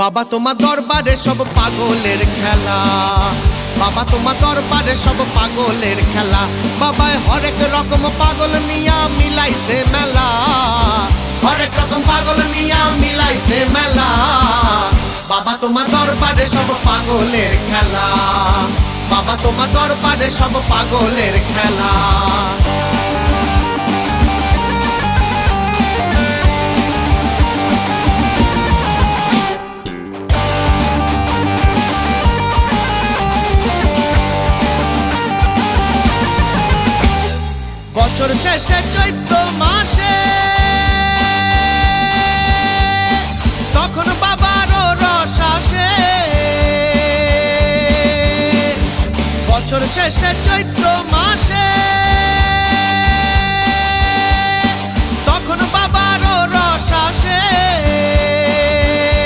বাবা তোমার দরবারে সব পাগলের খেলা, বাবা তোমার দরবারে সব পাগলের খেলা। বাবায় হরেক রকম পাগল নিয়া মিলাইছে মেলা, হরেক রকম পাগল নিয়া মিলাইছে মেলা। বাবা তোমার দরবারে সব পাগলের খেলা, বাবা তোমার দরবারে সব পাগলের খেলা। বছর শেষে চৈত্র মাসে তখন বাবারও রস আসে, বছর শেষে চৈত্র মাসে